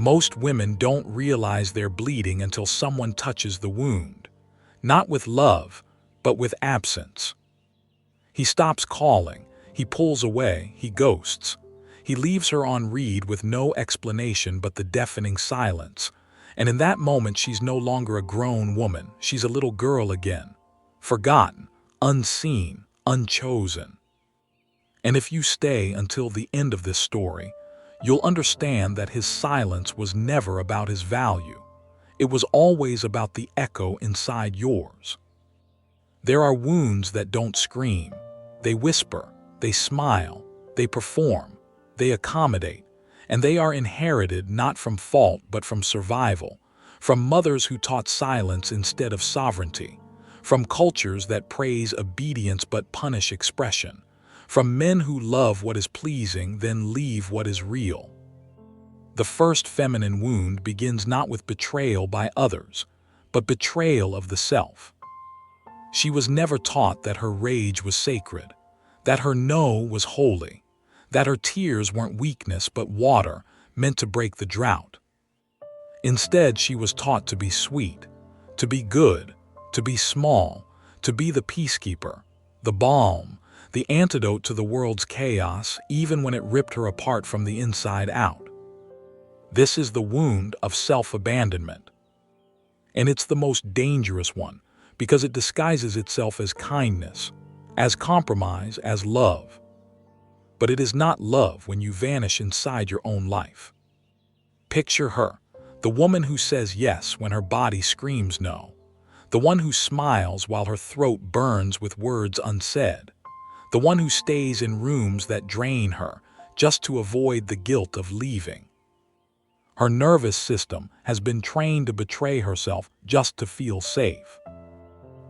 Most women don't realize they're bleeding until someone touches the wound, not with love, but with absence. He stops calling, he pulls away, he ghosts. He leaves her on read with no explanation but the deafening silence. And in that moment, she's no longer a grown woman, she's a little girl again. Forgotten, unseen, unchosen. And if you stay until the end of this story, you'll understand that his silence was never about his value. It was always about the echo inside yours. There are wounds that don't scream. They whisper, they smile, they perform, they accommodate, and they are inherited not from fault but from survival, from mothers who taught silence instead of sovereignty, from cultures that praise obedience but punish expression, from men who love what is pleasing then leave what is real. The first feminine wound begins not with betrayal by others, but betrayal of the self. She was never taught that her rage was sacred, that her no was holy, that her tears weren't weakness but water meant to break the drought. Instead, she was taught to be sweet, to be good, to be small, to be the peacekeeper, the balm, the antidote to the world's chaos, even when it ripped her apart from the inside out. This is the wound of self-abandonment. And it's the most dangerous one, because it disguises itself as kindness, as compromise, as love. But it is not love when you vanish inside your own life. Picture her, the woman who says yes when her body screams no, the one who smiles while her throat burns with words unsaid, the one who stays in rooms that drain her just to avoid the guilt of leaving. Her nervous system has been trained to betray herself just to feel safe.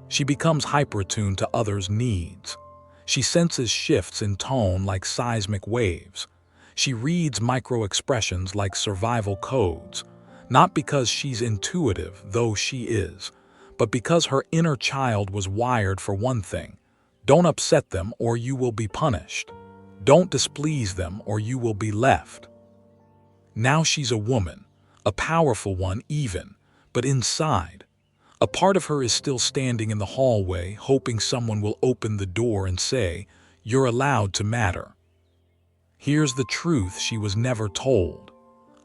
She becomes hyper-attuned to others' needs. She senses shifts in tone like seismic waves. She reads micro-expressions like survival codes, not because she's intuitive, though she is, but because her inner child was wired for one thing: don't upset them or you will be punished. Don't displease them or you will be left. Now she's a woman, a powerful one even, but inside, a part of her is still standing in the hallway, hoping someone will open the door and say, "You're allowed to matter." Here's the truth she was never told.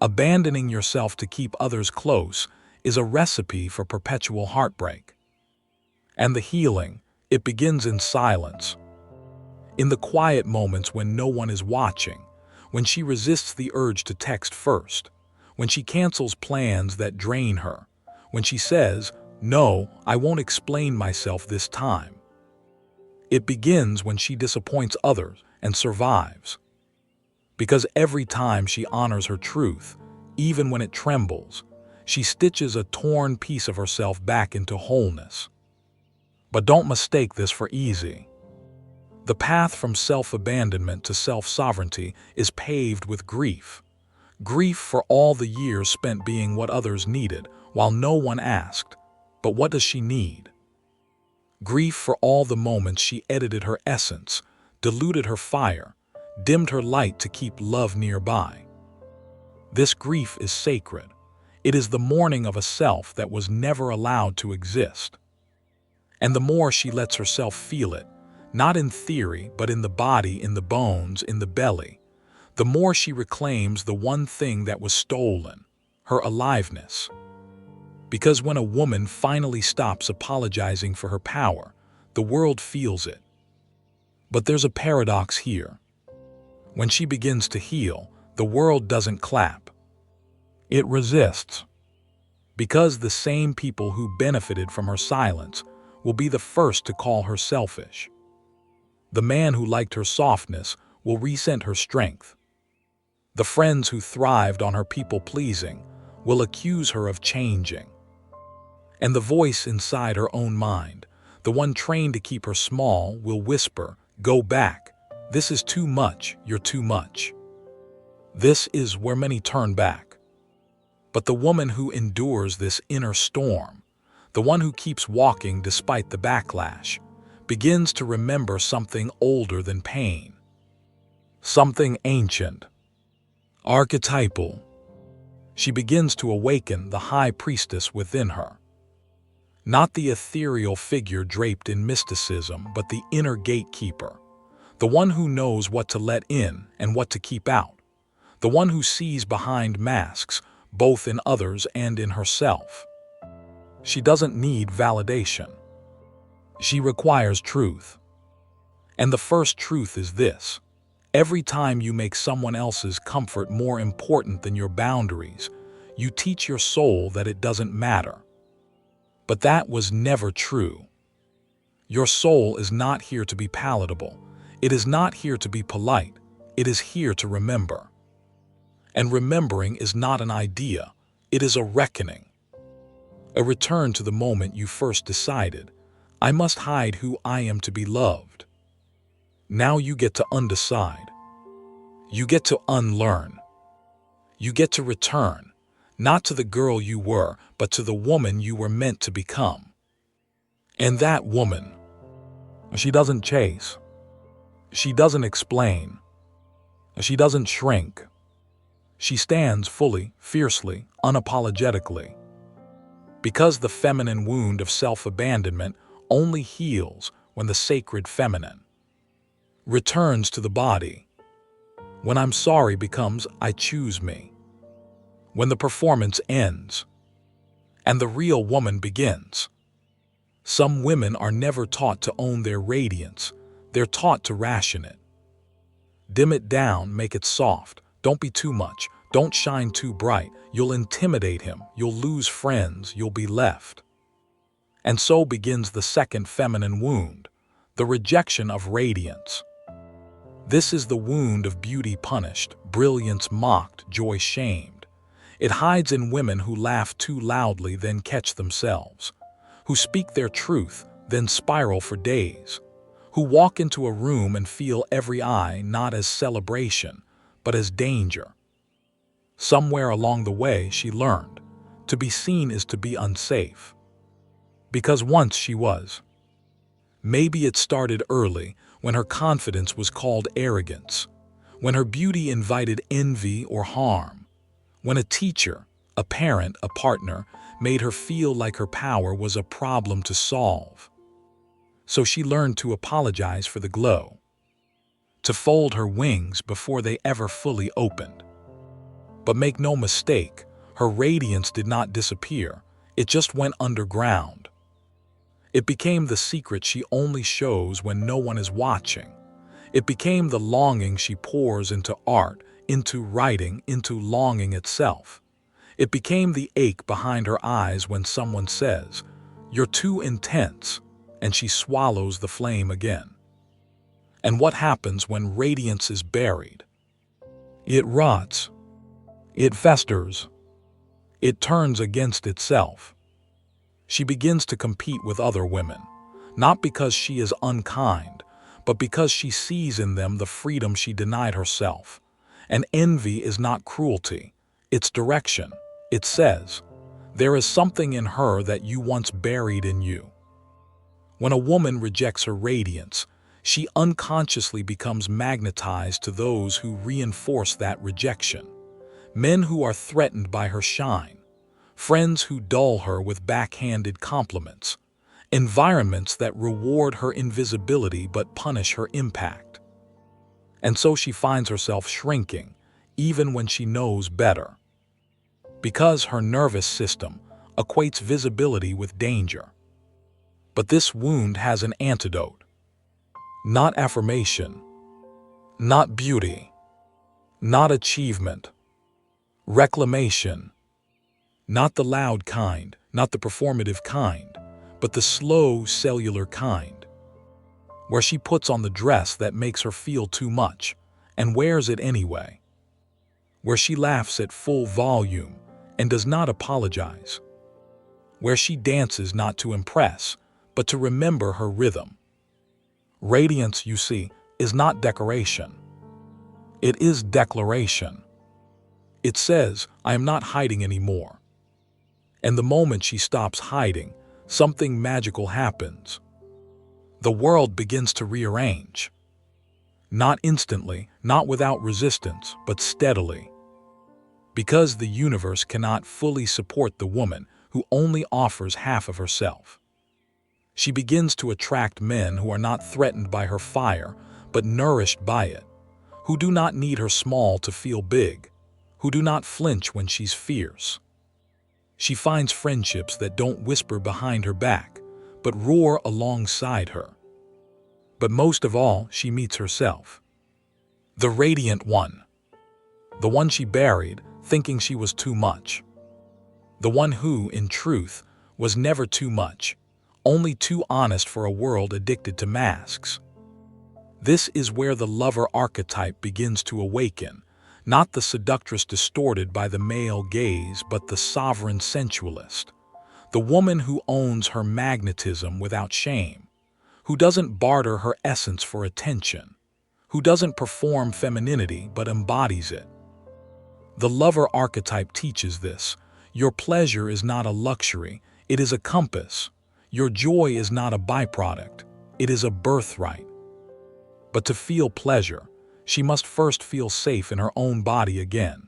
Abandoning yourself to keep others close is a recipe for perpetual heartbreak. And the healing, it begins in silence. In the quiet moments when no one is watching, when she resists the urge to text first, when she cancels plans that drain her, when she says, "No, I won't explain myself this time." It begins when she disappoints others and survives. Because every time she honors her truth, even when it trembles, she stitches a torn piece of herself back into wholeness. But don't mistake this for easy. The path from self-abandonment to self-sovereignty is paved with grief. Grief for all the years spent being what others needed, while no one asked, "But what does she need?" Grief for all the moments she edited her essence, diluted her fire, dimmed her light to keep love nearby. This grief is sacred. It is the mourning of a self that was never allowed to exist. And the more she lets herself feel it, not in theory, but in the body, in the bones, in the belly, the more she reclaims the one thing that was stolen, her aliveness. Because when a woman finally stops apologizing for her power, the world feels it. But there's a paradox here. When she begins to heal, the world doesn't clap. It resists. Because the same people who benefited from her silence will be the first to call her selfish. The man who liked her softness will resent her strength. The friends who thrived on her people-pleasing will accuse her of changing. And the voice inside her own mind, the one trained to keep her small, will whisper, "Go back. This is too much. You're too much." This is where many turn back. But the woman who endures this inner storm, the one who keeps walking despite the backlash, begins to remember something older than pain. Something ancient. Archetypal. She begins to awaken the high priestess within her. Not the ethereal figure draped in mysticism, but the inner gatekeeper, the one who knows what to let in and what to keep out, the one who sees behind masks, both in others and in herself. She doesn't need validation. She requires truth. And the first truth is this: every time you make someone else's comfort more important than your boundaries, you teach your soul that it doesn't matter. But that was never true. Your soul is not here to be palatable. It is not here to be polite. It is here to remember. And remembering is not an idea. It is a reckoning. A return to the moment you first decided, I must hide who I am to be loved. Now you get to undecide. You get to unlearn. You get to return, not to the girl you were, but to the woman you were meant to become. And that woman, she doesn't chase. She doesn't explain. She doesn't shrink. She stands fully, fiercely, unapologetically. Because the feminine wound of self-abandonment only heals when the sacred feminine returns to the body. When I'm sorry becomes I choose me. When the performance ends and the real woman begins. Some women are never taught to own their radiance. They're taught to ration it. Dim it down, make it soft. Don't be too much. Don't shine too bright. You'll intimidate him. You'll lose friends. You'll be left. And so begins the second feminine wound, the rejection of radiance. This is the wound of beauty punished, brilliance mocked, joy shamed. It hides in women who laugh too loudly, then catch themselves, who speak their truth, then spiral for days, who walk into a room and feel every eye not as celebration, but as danger. Somewhere along the way she learned, to be seen is to be unsafe. Because once she was. Maybe it started early, when her confidence was called arrogance, when her beauty invited envy or harm, when a teacher, a parent, a partner made her feel like her power was a problem to solve. So she learned to apologize for the glow, to fold her wings before they ever fully opened. But make no mistake, her radiance did not disappear, it just went underground. It became the secret she only shows when no one is watching. It became the longing she pours into art, into writing, into longing itself. It became the ache behind her eyes when someone says, "You're too intense," and she swallows the flame again. And what happens when radiance is buried? It rots. It festers. It turns against itself. She begins to compete with other women, not because she is unkind, but because she sees in them the freedom she denied herself. And envy is not cruelty, it's direction. It says, there is something in her that you once buried in you. When a woman rejects her radiance, she unconsciously becomes magnetized to those who reinforce that rejection. Men who are threatened by her shine, friends who dull her with backhanded compliments, environments that reward her invisibility but punish her impact. And so she finds herself shrinking, even when she knows better. Because her nervous system equates visibility with danger. But this wound has an antidote. Not affirmation, not beauty, not achievement, reclamation. Not the loud kind, not the performative kind, but the slow, cellular kind, where she puts on the dress that makes her feel too much and wears it anyway, where she laughs at full volume and does not apologize, where she dances not to impress, but to remember her rhythm. Radiance, you see, is not decoration. It is declaration. It says, I am not hiding anymore. And the moment she stops hiding, something magical happens. The world begins to rearrange. Not instantly, not without resistance, but steadily. because the universe cannot fully support the woman who only offers half of herself. She begins to attract men who are not threatened by her fire, but nourished by it, who do not need her small to feel big, who do not flinch when she's fierce. She finds friendships that don't whisper behind her back, but roar alongside her. But most of all, she meets herself. The radiant one. The one she buried, thinking she was too much. The one who, in truth, was never too much, only too honest for a world addicted to masks. This is where the lover archetype begins to awaken, not the seductress distorted by the male gaze, but the sovereign sensualist. The woman who owns her magnetism without shame, who doesn't barter her essence for attention, who doesn't perform femininity but embodies it. The lover archetype teaches this. Your pleasure is not a luxury, it is a compass. Your joy is not a byproduct, it is a birthright. But to feel pleasure, she must first feel safe in her own body again.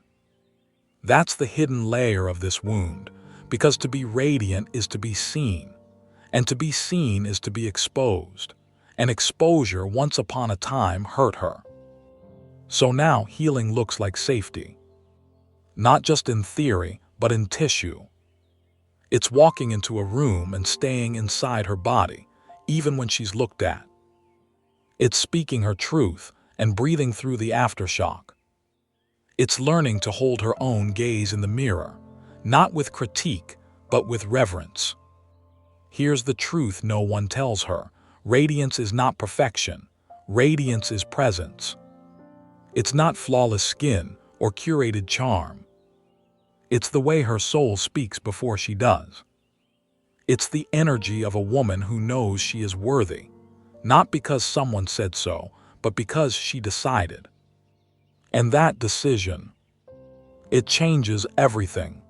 That's the hidden layer of this wound, because to be radiant is to be seen, and to be seen is to be exposed, and exposure once upon a time hurt her. So now healing looks like safety. Not just in theory, but in tissue. It's walking into a room and staying inside her body, even when she's looked at. It's speaking her truth and breathing through the aftershock. It's learning to hold her own gaze in the mirror, not with critique, but with reverence. Here's the truth no one tells her. Radiance is not perfection. Radiance is presence. It's not flawless skin or curated charm. It's the way her soul speaks before she does. It's the energy of a woman who knows she is worthy, not because someone said so, but because she decided. And that decision, it changes everything.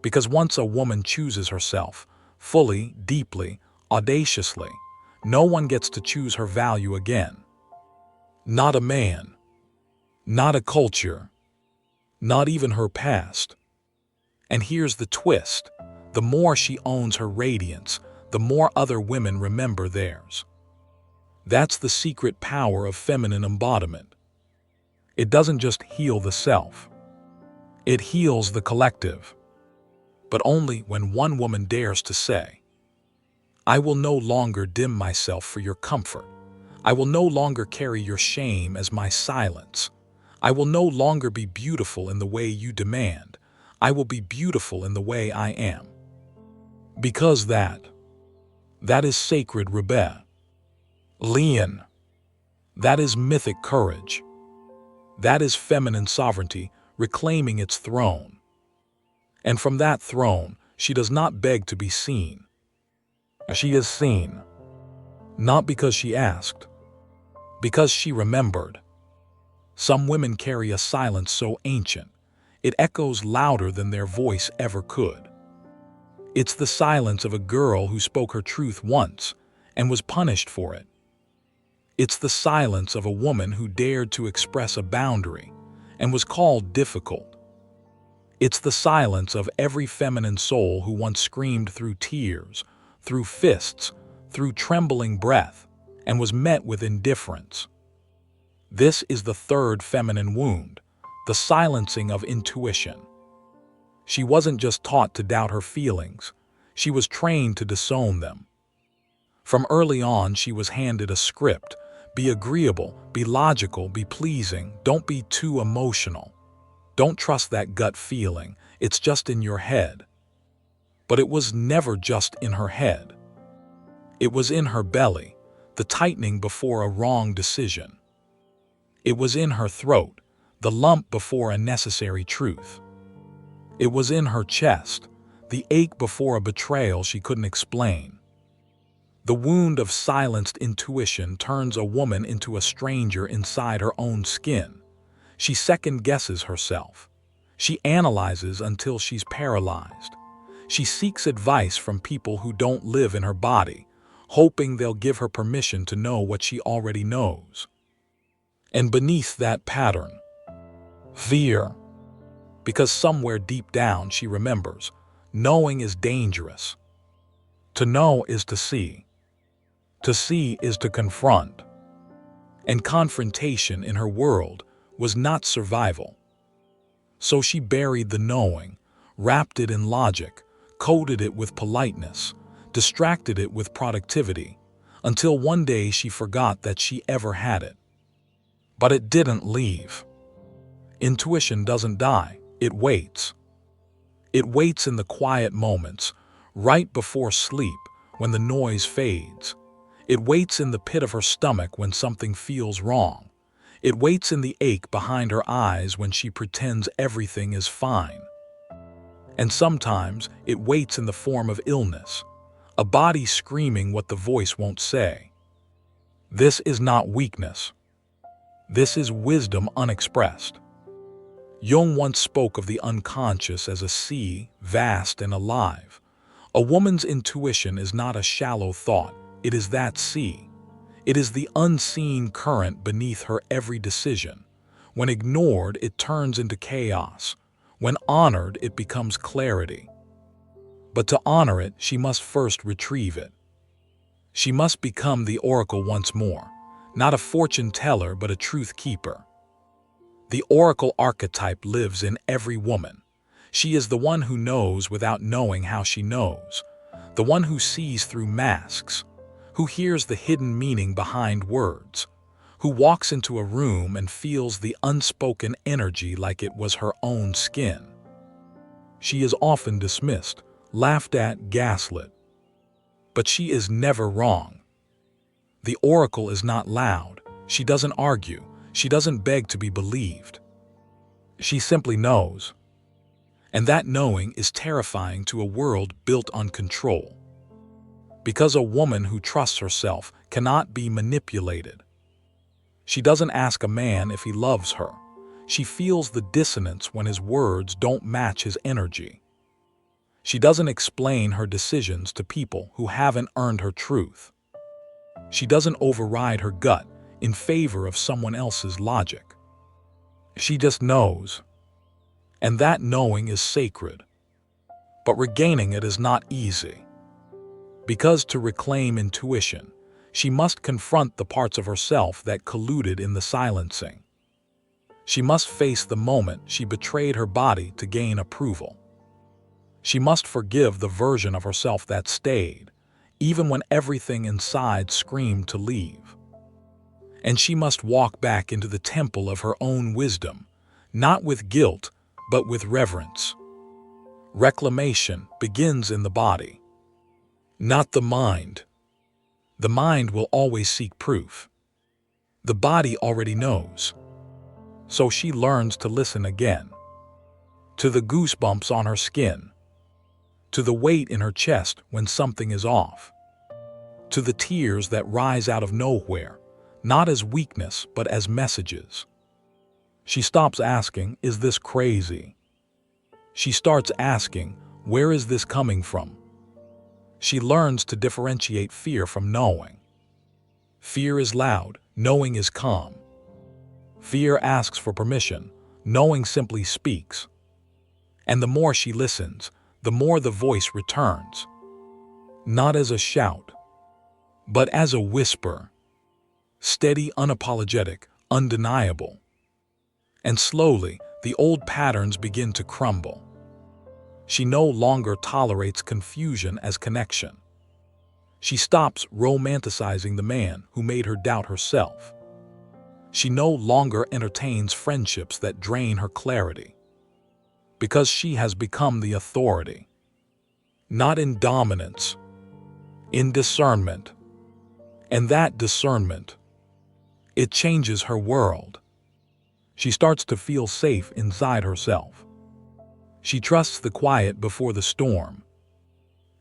Because once a woman chooses herself, fully, deeply, audaciously, no one gets to choose her value again. Not a man, not a culture, not even her past. And here's the twist. The more she owns her radiance, the more other women remember theirs. That's the secret power of feminine embodiment. It doesn't just heal the self. It heals the collective. But only when one woman dares to say, I will no longer dim myself for your comfort. I will no longer carry your shame as my silence. I will no longer be beautiful in the way you demand. I will be beautiful in the way I am. Because that is sacred rebellion. That is mythic courage. That is feminine sovereignty reclaiming its throne. And from that throne, she does not beg to be seen. She is seen, not because she asked, because she remembered. Some women carry a silence so ancient, it echoes louder than their voice ever could. It's the silence of a girl who spoke her truth once and was punished for it. It's the silence of a woman who dared to express a boundary and was called difficult. It's the silence of every feminine soul who once screamed through tears, through fists, through trembling breath, and was met with indifference. This is the third feminine wound, the silencing of intuition. She wasn't just taught to doubt her feelings, she was trained to disown them. From early on, she was handed a script. Be agreeable, be logical, be pleasing, don't be too emotional. Don't trust that gut feeling, it's just in your head. But it was never just in her head. It was in her belly, the tightening before a wrong decision. It was in her throat, the lump before a necessary truth. It was in her chest, the ache before a betrayal she couldn't explain. The wound of silenced intuition turns a woman into a stranger inside her own skin. She second-guesses herself. She analyzes until she's paralyzed. She seeks advice from people who don't live in her body, hoping they'll give her permission to know what she already knows. And beneath that pattern, fear. because somewhere deep down she remembers, knowing is dangerous. To know is to see. To see is to confront. And confrontation in her world was not survival. So she buried the knowing, wrapped it in logic, coated it with politeness, distracted it with productivity, until one day she forgot that she ever had it. But it didn't leave. Intuition doesn't die, it waits. It waits in the quiet moments, right before sleep, when the noise fades. It waits in the pit of her stomach when something feels wrong. It waits in the ache behind her eyes when she pretends everything is fine. And sometimes it waits in the form of illness, a body screaming what the voice won't say. This is not weakness. This is wisdom unexpressed. Jung once spoke of the unconscious as a sea, vast and alive. A woman's intuition is not a shallow thought, it is that sea. It is the unseen current beneath her every decision. When ignored, it turns into chaos. When honored, it becomes clarity. But to honor it, she must first retrieve it. She must become the oracle once more, not a fortune teller but a truth keeper. The oracle archetype lives in every woman. She is the one who knows without knowing how she knows, the one who sees through masks, who hears the hidden meaning behind words, who walks into a room and feels the unspoken energy like it was her own skin. She is often dismissed, laughed at, gaslit. But she is never wrong. The oracle is not loud. She doesn't argue. She doesn't beg to be believed. She simply knows. And that knowing is terrifying to a world built on control. Because a woman who trusts herself cannot be manipulated. She doesn't ask a man if he loves her. She feels the dissonance when his words don't match his energy. She doesn't explain her decisions to people who haven't earned her truth. She doesn't override her gut in favor of someone else's logic. She just knows. And that knowing is sacred. But regaining it is not easy. Because to reclaim intuition, she must confront the parts of herself that colluded in the silencing. She must face the moment she betrayed her body to gain approval. She must forgive the version of herself that stayed, even when everything inside screamed to leave. And she must walk back into the temple of her own wisdom, not with guilt, but with reverence. Reclamation begins in the body, not the mind. The mind will always seek proof. The body already knows. So she learns to listen again. To the goosebumps on her skin. To the weight in her chest when something is off. To the tears that rise out of nowhere, not as weakness but as messages. She stops asking, "Is this crazy?" She starts asking, "Where is this coming from?" She learns to differentiate fear from knowing. Fear is loud, knowing is calm. Fear asks for permission, knowing simply speaks. And the more she listens, the more the voice returns. Not as a shout, but as a whisper. Steady, unapologetic, undeniable. And slowly, the old patterns begin to crumble. She no longer tolerates confusion as connection. She stops romanticizing the man who made her doubt herself. She no longer entertains friendships that drain her clarity. Because she has become the authority. Not in dominance, in discernment. And that discernment, it changes her world. She starts to feel safe inside herself. She trusts the quiet before the storm.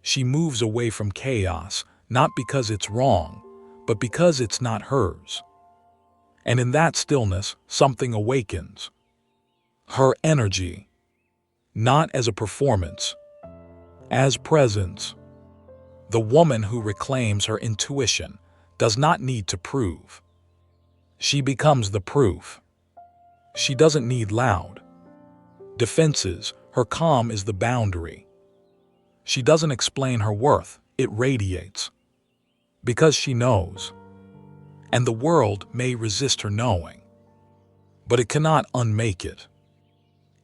She moves away from chaos, not because it's wrong, but because it's not hers. And in that stillness, something awakens. Her energy, not as a performance, as presence. The woman who reclaims her intuition does not need to prove. She becomes the proof. She doesn't need loud, defenses, her calm is the boundary. She doesn't explain her worth, it radiates. Because she knows. And the world may resist her knowing. But it cannot unmake it.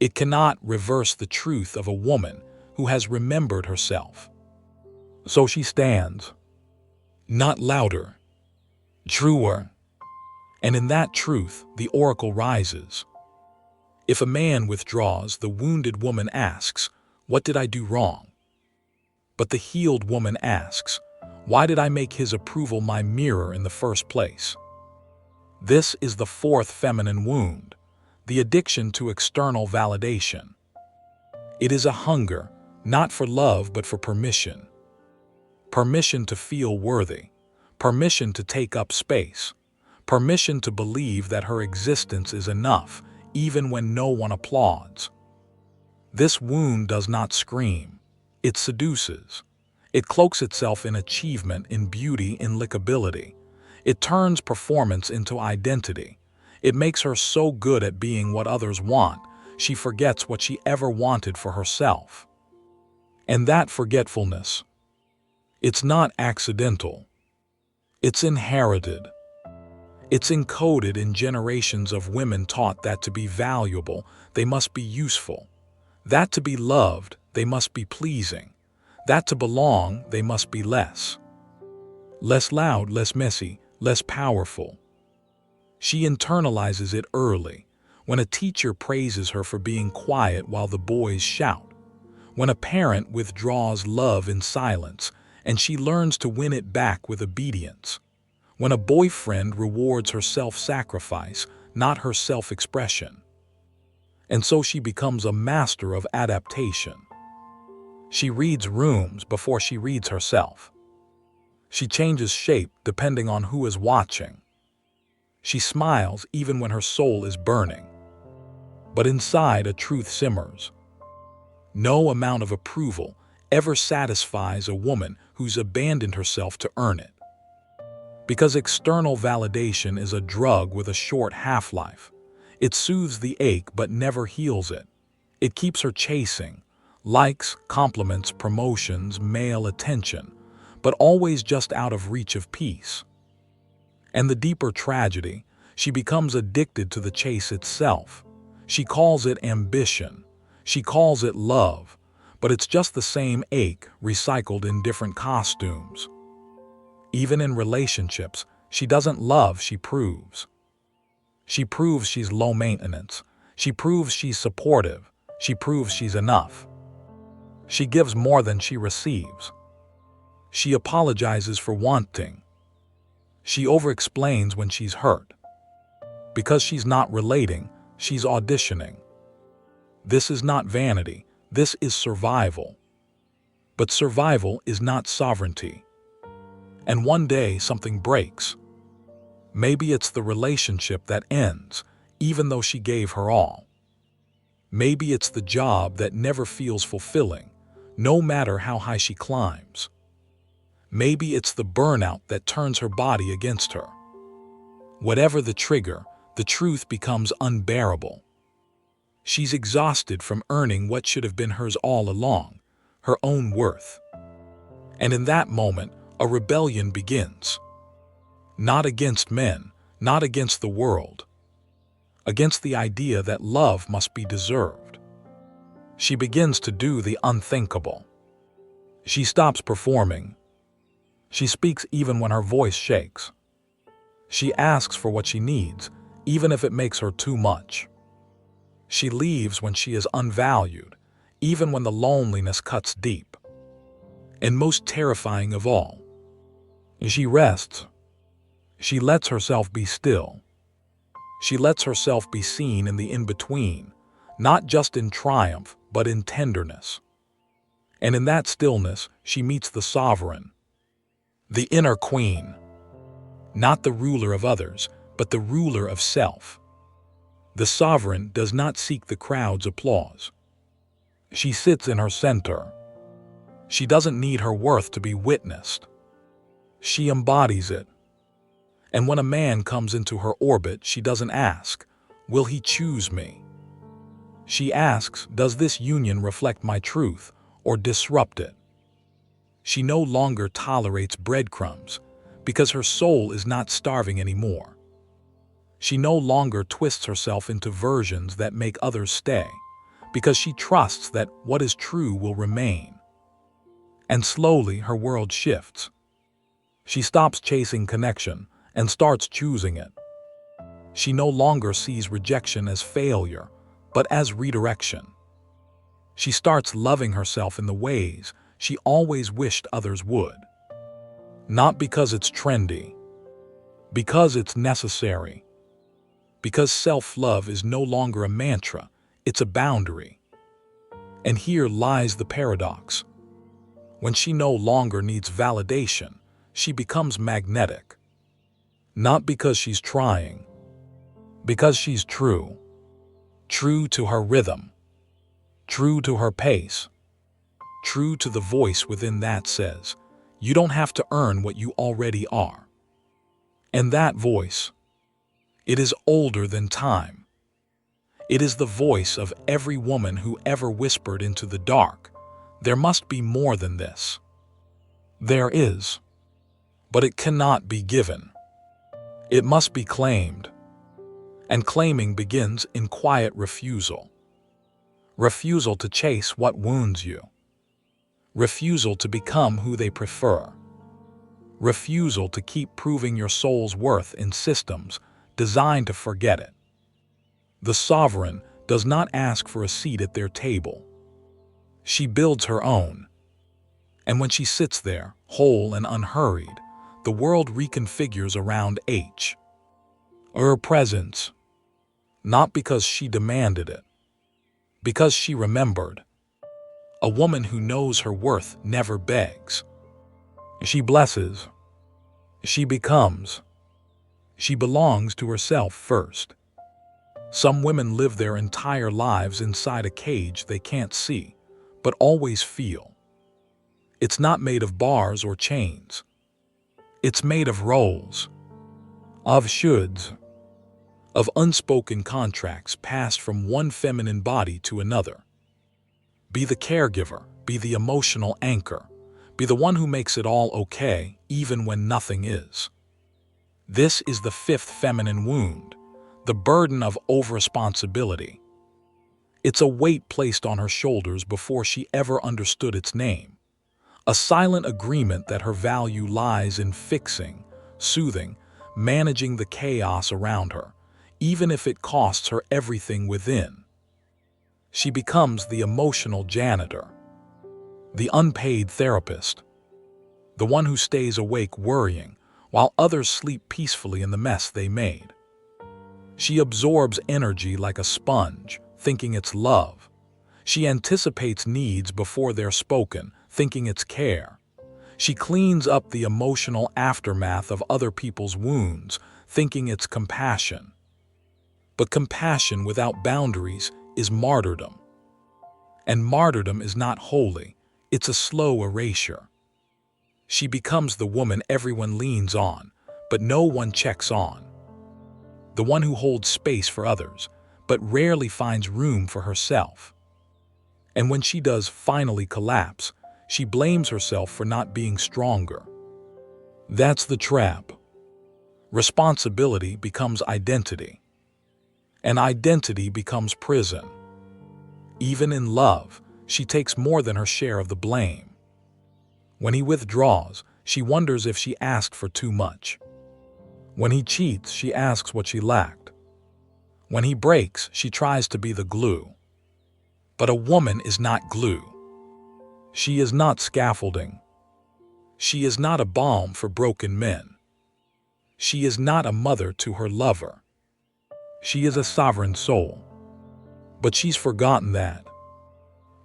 It cannot reverse the truth of a woman who has remembered herself. So she stands, not louder, truer. And in that truth, the oracle rises. If a man withdraws, the wounded woman asks, "What did I do wrong?" But the healed woman asks, "Why did I make his approval my mirror in the first place?" This is the fourth feminine wound, the addiction to external validation. It is a hunger, not for love but for permission. Permission to feel worthy, permission to take up space, permission to believe that her existence is enough, even when no one applauds. This wound does not scream. It seduces. It cloaks itself in achievement, in beauty, in likability. It turns performance into identity. It makes her so good at being what others want, she forgets what she ever wanted for herself. And that forgetfulness, it's not accidental. It's inherited. It's encoded in generations of women taught that to be valuable, they must be useful. That to be loved, they must be pleasing. That to belong, they must be less. Less loud, less messy, less powerful. She internalizes it early, when a teacher praises her for being quiet while the boys shout, when a parent withdraws love in silence and she learns to win it back with obedience, when a boyfriend rewards her self-sacrifice, not her self-expression. And so she becomes a master of adaptation. She reads rooms before she reads herself. She changes shape depending on who is watching. She smiles even when her soul is burning. But inside a truth simmers. No amount of approval ever satisfies a woman who's abandoned herself to earn it. Because external validation is a drug with a short half-life. It soothes the ache but never heals it. It keeps her chasing likes, compliments, promotions, male attention, but always just out of reach of peace. And the deeper tragedy, she becomes addicted to the chase itself. She calls it ambition. She calls it love, but it's just the same ache recycled in different costumes. Even in relationships, she doesn't love, she proves. She proves she's low maintenance. She proves she's supportive. She proves she's enough. She gives more than she receives. She apologizes for wanting. She over-explains when she's hurt. Because she's not relating, she's auditioning. This is not vanity, this is survival. But survival is not sovereignty. And one day something breaks. Maybe it's the relationship that ends, even though she gave her all. Maybe it's the job that never feels fulfilling, no matter how high she climbs. Maybe it's the burnout that turns her body against her. Whatever the trigger, the truth becomes unbearable. She's exhausted from earning what should have been hers all along, her own worth. And in that moment, a rebellion begins. Not against men, not against the world. Against the idea that love must be deserved. She begins to do the unthinkable. She stops performing. She speaks even when her voice shakes. She asks for what she needs, even if it makes her too much. She leaves when she is unvalued, even when the loneliness cuts deep. And most terrifying of all, she rests. She lets herself be still. She lets herself be seen in the in-between, not just in triumph, but in tenderness. And in that stillness, she meets the sovereign, the inner queen, not the ruler of others, but the ruler of self. The sovereign does not seek the crowd's applause. She sits in her center. She doesn't need her worth to be witnessed. She embodies it. And when a man comes into her orbit, she doesn't ask, "Will he choose me?" She asks, does this union reflect my truth or disrupt it? She no longer tolerates breadcrumbs because her soul is not starving anymore. She no longer twists herself into versions that make others stay because she trusts that what is true will remain. And slowly her world shifts. She stops chasing connection and starts choosing it. She no longer sees rejection as failure, but as redirection. She starts loving herself in the ways she always wished others would. Not because it's trendy, because it's necessary. Because self-love is no longer a mantra, it's a boundary. And here lies the paradox. When she no longer needs validation, she becomes magnetic. Not because she's trying, because she's true. True to her rhythm, true to her pace, true to the voice within that says, you don't have to earn what you already are. And that voice, it is older than time. It is the voice of every woman who ever whispered into the dark, there must be more than this. There is, but it cannot be given. It must be claimed. And claiming begins in quiet refusal. Refusal to chase what wounds you. Refusal to become who they prefer. Refusal to keep proving your soul's worth in systems designed to forget it. The sovereign does not ask for a seat at their table. She builds her own. And when she sits there, whole and unhurried, the world reconfigures around her presence. Not because she demanded it, because she remembered. A woman who knows her worth never begs. She blesses. She becomes. She belongs to herself first. Some women live their entire lives inside a cage they can't see, but always feel. It's not made of bars or chains. It's made of roles, of shoulds, of unspoken contracts passed from one feminine body to another. Be the caregiver, be the emotional anchor, be the one who makes it all okay, even when nothing is. This is the fifth feminine wound, the burden of over-responsibility. It's a weight placed on her shoulders before she ever understood its name. A silent agreement that her value lies in fixing, soothing, managing the chaos around her, even if it costs her everything within. She becomes the emotional janitor, the unpaid therapist, the one who stays awake worrying while others sleep peacefully in the mess they made. She absorbs energy like a sponge, thinking it's love. She anticipates needs before they're spoken, thinking it's care. She cleans up the emotional aftermath of other people's wounds, thinking it's compassion. But compassion without boundaries is martyrdom. And martyrdom is not holy, it's a slow erasure. She becomes the woman everyone leans on, but no one checks on. The one who holds space for others, but rarely finds room for herself. And when she does finally collapse, she blames herself for not being stronger. That's the trap. Responsibility becomes identity. And identity becomes prison. Even in love, she takes more than her share of the blame. When he withdraws, she wonders if she asked for too much. When he cheats, she asks what she lacked. When he breaks, she tries to be the glue. But a woman is not glue. She is not scaffolding. She is not a balm for broken men. She is not a mother to her lover. She is a sovereign soul. But she's forgotten that.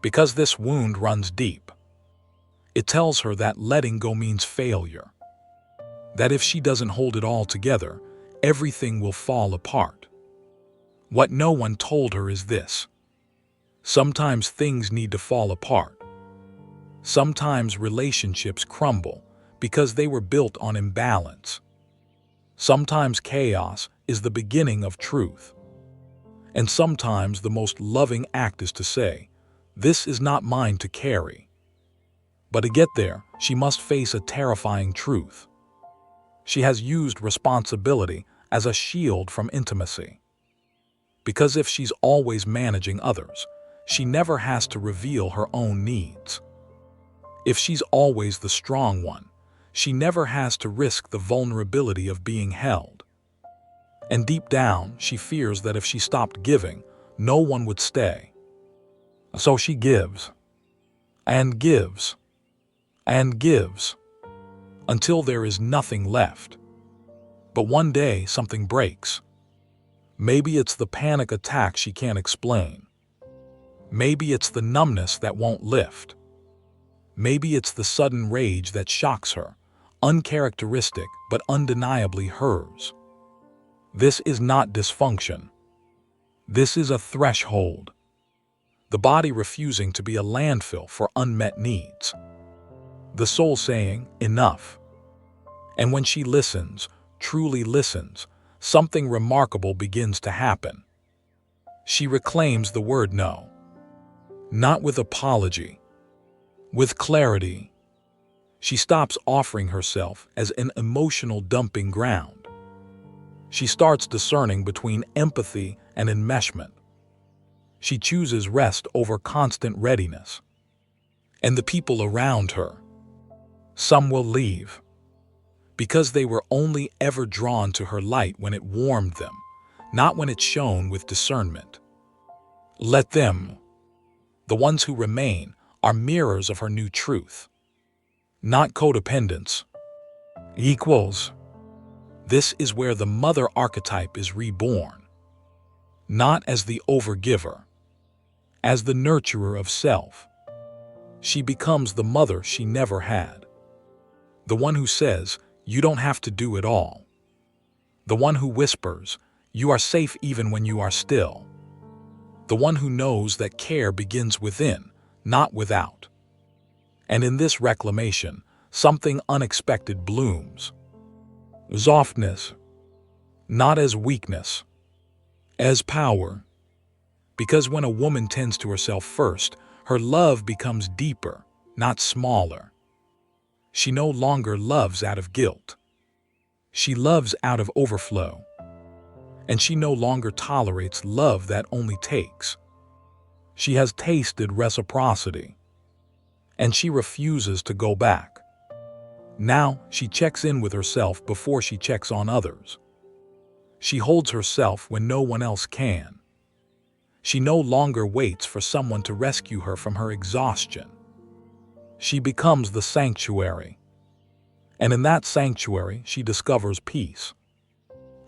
Because this wound runs deep. It tells her that letting go means failure. That if she doesn't hold it all together, everything will fall apart. What no one told her is this. Sometimes things need to fall apart. Sometimes relationships crumble because they were built on imbalance. Sometimes chaos is the beginning of truth. And sometimes the most loving act is to say, "This is not mine to carry." But to get there, she must face a terrifying truth. She has used responsibility as a shield from intimacy. Because if she's always managing others, she never has to reveal her own needs. If she's always the strong one, she never has to risk the vulnerability of being held. And deep down, she fears that if she stopped giving, no one would stay. So she gives, and gives, and gives, until there is nothing left. But one day, something breaks. Maybe it's the panic attack she can't explain. Maybe it's the numbness that won't lift. Maybe it's the sudden rage that shocks her, uncharacteristic but undeniably hers. This is not dysfunction. This is a threshold. The body refusing to be a landfill for unmet needs. The soul saying, "Enough." And when she listens, truly listens, something remarkable begins to happen. She reclaims the word no. Not with apology, with clarity. She stops offering herself as an emotional dumping ground. She starts discerning between empathy and enmeshment. She chooses rest over constant readiness. And the people around her, some will leave, because they were only ever drawn to her light when it warmed them, not when it shone with discernment. Let them. The ones who remain are mirrors of her new truth. Not codependence. Equals. This is where the mother archetype is reborn. Not as the overgiver, as the nurturer of self. She becomes the mother she never had. The one who says, "You don't have to do it all." The one who whispers, "You are safe even when you are still." The one who knows that care begins within, not without. And in this reclamation, something unexpected blooms. Softness, not as weakness, as power. Because when a woman tends to herself first, her love becomes deeper, not smaller. She no longer loves out of guilt. She loves out of overflow. And she no longer tolerates love that only takes. She has tasted reciprocity. And she refuses to go back. Now she checks in with herself before she checks on others. She holds herself when no one else can. She no longer waits for someone to rescue her from her exhaustion. She becomes the sanctuary. And in that sanctuary, she discovers peace.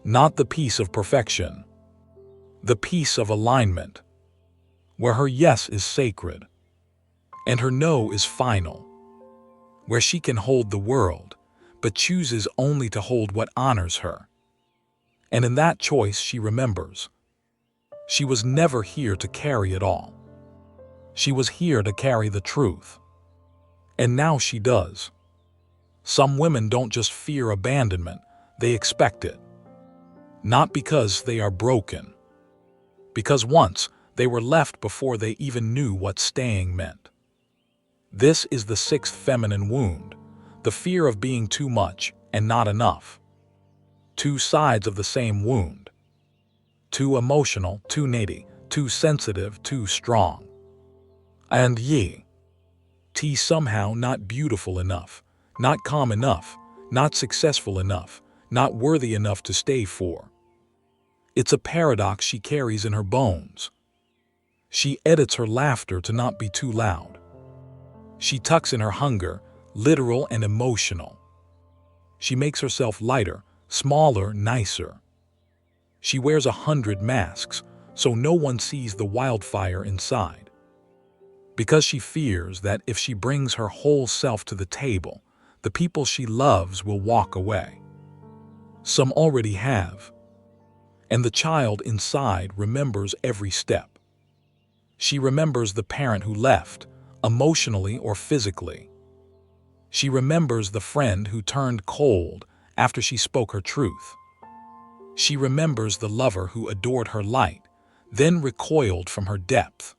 Not the peace of perfection, the peace of alignment, where her yes is sacred and her no is final, where she can hold the world, but chooses only to hold what honors her. And in that choice, she remembers. She was never here to carry it all. She was here to carry the truth. And now she does. Some women don't just fear abandonment, they expect it. Not because they are broken, because once they were left before they even knew what staying meant. This is the sixth feminine wound, the fear of being too much and not enough. Two sides of the same wound. Too emotional, too needy, too sensitive, too strong. And T somehow not beautiful enough, not calm enough, not successful enough, not worthy enough to stay for. It's a paradox she carries in her bones. She edits her laughter to not be too loud. She tucks in her hunger, literal and emotional. She makes herself lighter, smaller, nicer. She wears 100 masks, so no one sees the wildfire inside. Because she fears that if she brings her whole self to the table, the people she loves will walk away. Some already have. And the child inside remembers every step. She remembers the parent who left, emotionally or physically. She remembers the friend who turned cold after she spoke her truth. She remembers the lover who adored her light, then recoiled from her depth.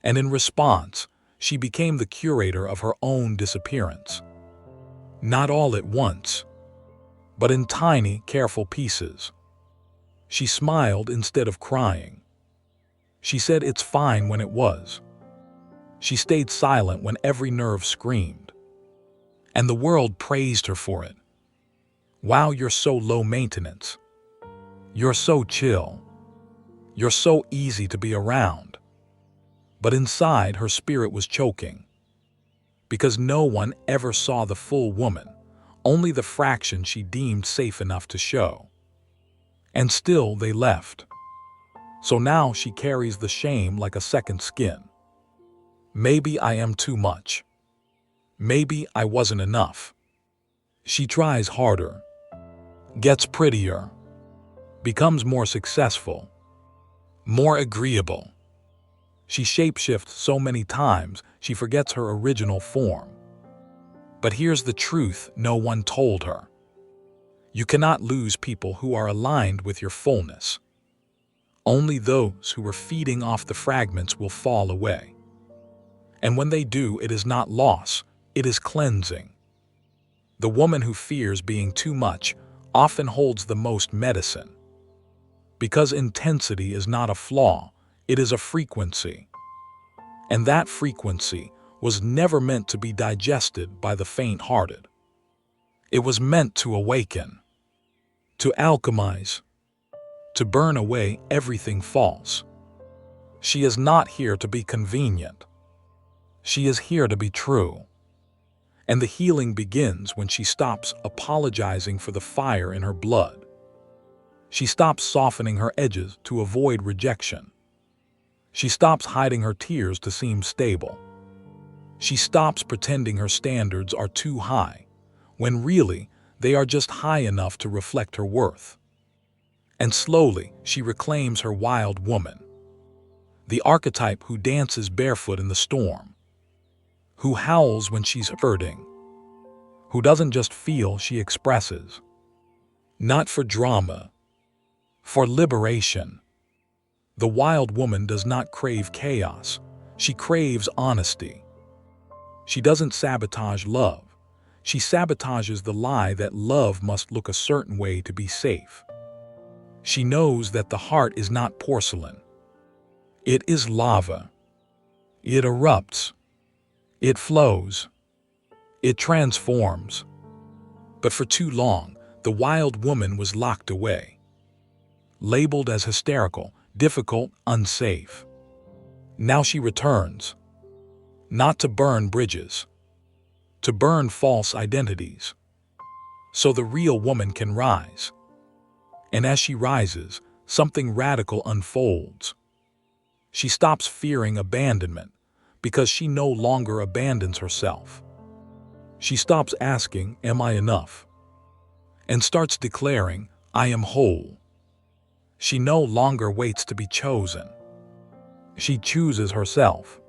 And in response, she became the curator of her own disappearance. Not all at once, but in tiny, careful pieces. She smiled instead of crying. She said it's fine when it was. She stayed silent when every nerve screamed. And the world praised her for it. Wow, you're so low maintenance. You're so chill. You're so easy to be around. But inside, her spirit was choking. Because no one ever saw the full woman, only the fraction she deemed safe enough to show. And still they left. So now she carries the shame like a second skin. Maybe I am too much. Maybe I wasn't enough. She tries harder, gets prettier, becomes more successful, more agreeable. She shapeshifts so many times she forgets her original form. But here's the truth no one told her. You cannot lose people who are aligned with your fullness. Only those who were feeding off the fragments will fall away. And when they do, it is not loss, it is cleansing. The woman who fears being too much often holds the most medicine. Because intensity is not a flaw, it is a frequency. And that frequency was never meant to be digested by the faint-hearted. It was meant to awaken, to alchemize, to burn away everything false. She is not here to be convenient. She is here to be true. And the healing begins when she stops apologizing for the fire in her blood. She stops softening her edges to avoid rejection. She stops hiding her tears to seem stable. She stops pretending her standards are too high, when really they are just high enough to reflect her worth. And slowly she reclaims her wild woman, the archetype who dances barefoot in the storm, who howls when she's hurting, who doesn't just feel, she expresses. Not for drama, for liberation. The wild woman does not crave chaos, she craves honesty. She doesn't sabotage love, she sabotages the lie that love must look a certain way to be safe. She knows that the heart is not porcelain. It is lava. It erupts. It flows. It transforms. But for too long, the wild woman was locked away, labeled as hysterical, difficult, unsafe. Now she returns, not to burn bridges, to burn false identities, so the real woman can rise. And as she rises, something radical unfolds. She stops fearing abandonment because she no longer abandons herself. She stops asking, "Am I enough?" and starts declaring, "I am whole." She no longer waits to be chosen. She chooses herself.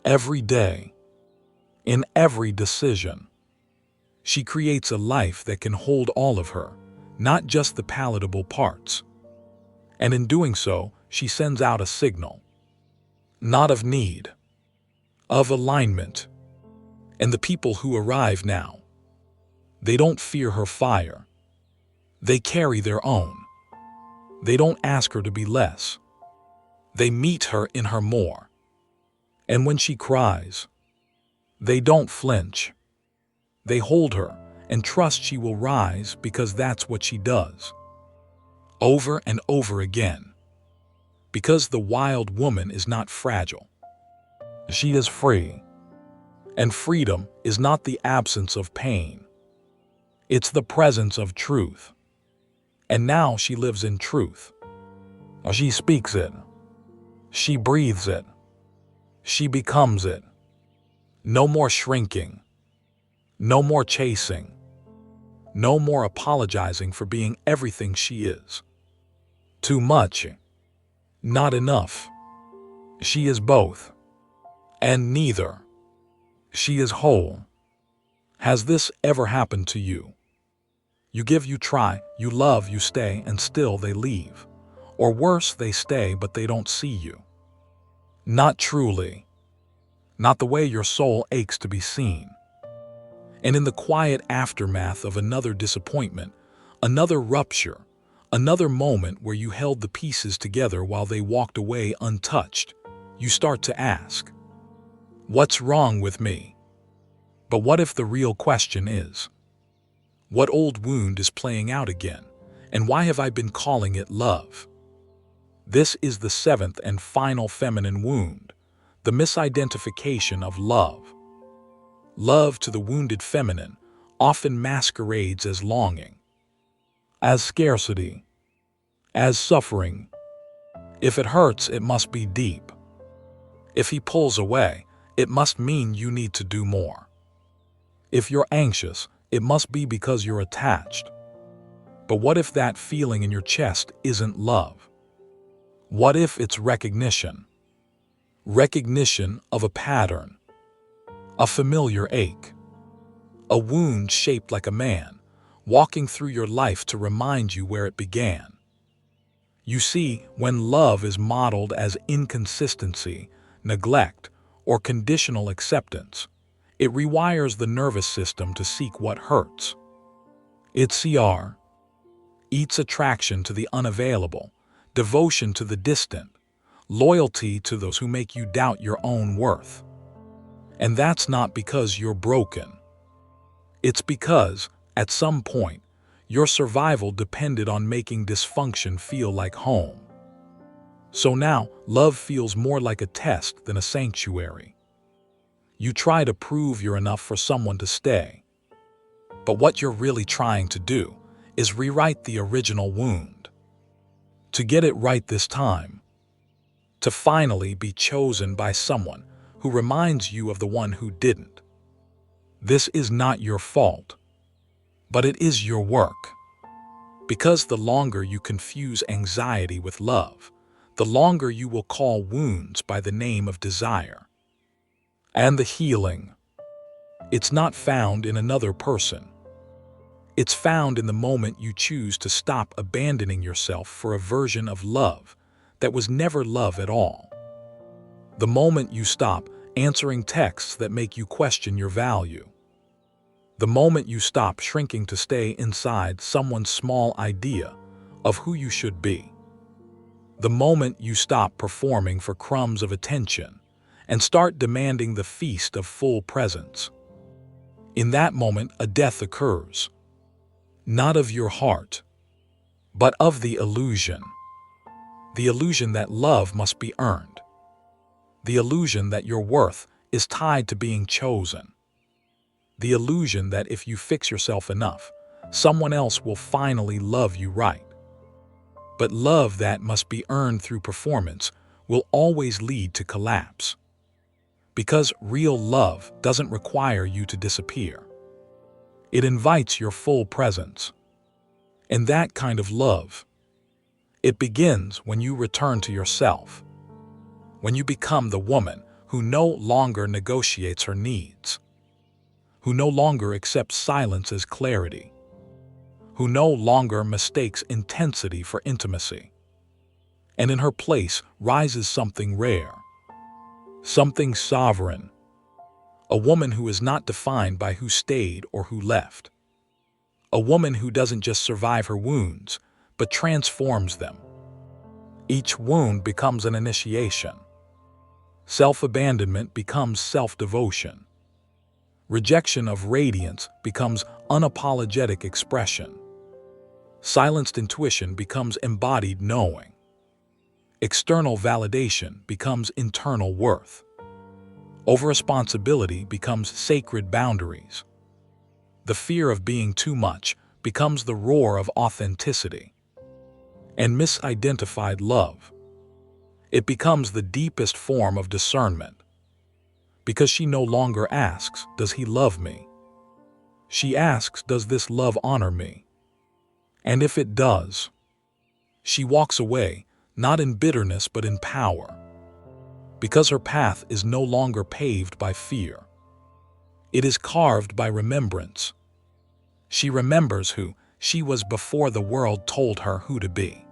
Every day, in every decision, she creates a life that can hold all of her, not just the palatable parts. And in doing so, she sends out a signal, not of need, of alignment. And the people who arrive now, they don't fear her fire. They carry their own. They don't ask her to be less. They meet her in her more. And when she cries, they don't flinch. They hold her and trust she will rise because that's what she does. Over and over again. Because the wild woman is not fragile. She is free. And freedom is not the absence of pain. It's the presence of truth. And now she lives in truth. She speaks it. She breathes it. She becomes it. No more shrinking. No more chasing. No more apologizing for being everything she is. Too much. Not enough. She is both. And neither. She is whole. Has this ever happened to you? You give, you try, you love, you stay, and still they leave. Or worse, they stay but they don't see you. Not truly. Not the way your soul aches to be seen. And in the quiet aftermath of another disappointment, another rupture, another moment where you held the pieces together while they walked away untouched, you start to ask, what's wrong with me? But what if the real question is, what old wound is playing out again, and why have I been calling it love? This is the seventh and final feminine wound, the misidentification of love. Love to the wounded feminine often masquerades as longing, as scarcity, as suffering. If it hurts, it must be deep. If he pulls away, it must mean you need to do more. If you're anxious, it must be because you're attached. But what if that feeling in your chest isn't love? What if it's recognition? Recognition of a pattern, a familiar ache, a wound shaped like a man, walking through your life to remind you where it began. You see, when love is modeled as inconsistency, neglect, or conditional acceptance, it rewires the nervous system to seek what hurts. It eats attraction to the unavailable, devotion to the distant, loyalty to those who make you doubt your own worth. And that's not because you're broken. It's because, at some point, your survival depended on making dysfunction feel like home. So now, love feels more like a test than a sanctuary. You try to prove you're enough for someone to stay. But what you're really trying to do is rewrite the original wound. To get it right this time. To finally be chosen by someone who reminds you of the one who didn't. This is not your fault, but it is your work. Because the longer you confuse anxiety with love, the longer you will call wounds by the name of desire. And the healing, it's not found in another person. It's found in the moment you choose to stop abandoning yourself for a version of love that was never love at all. The moment you stop answering texts that make you question your value. The moment you stop shrinking to stay inside someone's small idea of who you should be. The moment you stop performing for crumbs of attention and start demanding the feast of full presence. In that moment, a death occurs. Not of your heart, but of the illusion. The illusion that love must be earned. The illusion that your worth is tied to being chosen. The illusion that if you fix yourself enough, someone else will finally love you right. But love that must be earned through performance will always lead to collapse. Because real love doesn't require you to disappear. It invites your full presence. And that kind of love, it begins when you return to yourself. When you become the woman who no longer negotiates her needs. Who no longer accepts silence as clarity. Who no longer mistakes intensity for intimacy. And in her place rises something rare. Something sovereign. A woman who is not defined by who stayed or who left. A woman who doesn't just survive her wounds, but transforms them. Each wound becomes an initiation. Self-abandonment becomes self-devotion. Rejection of radiance becomes unapologetic expression. Silenced intuition becomes embodied knowing. External validation becomes internal worth. Over-responsibility becomes sacred boundaries. The fear of being too much becomes the roar of authenticity. And misidentified love, it becomes the deepest form of discernment. Because she no longer asks, does he love me? She asks, does this love honor me? And if it does, she walks away, not in bitterness but in power. Because her path is no longer paved by fear. It is carved by remembrance. She remembers who she was before the world told her who to be.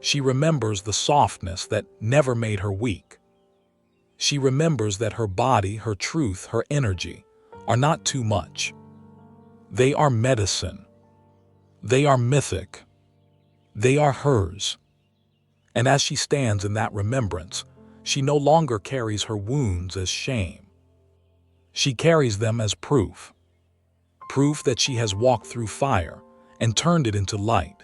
She remembers the softness that never made her weak. She remembers that her body, her truth, her energy are not too much. They are medicine. They are mythic. They are hers. And as she stands in that remembrance, she no longer carries her wounds as shame. She carries them as proof. Proof that she has walked through fire and turned it into light.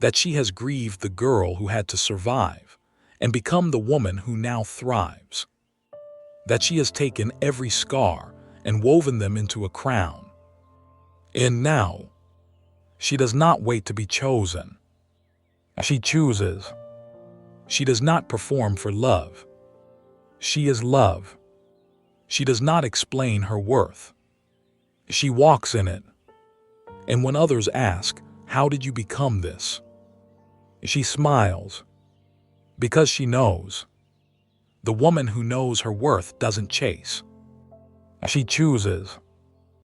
That she has grieved the girl who had to survive and become the woman who now thrives. That she has taken every scar and woven them into a crown. And now, she does not wait to be chosen. She chooses. She does not perform for love. She is love. She does not explain her worth. She walks in it. And when others ask, "How did you become this?" she smiles. Because she knows. The woman who knows her worth doesn't chase. She chooses.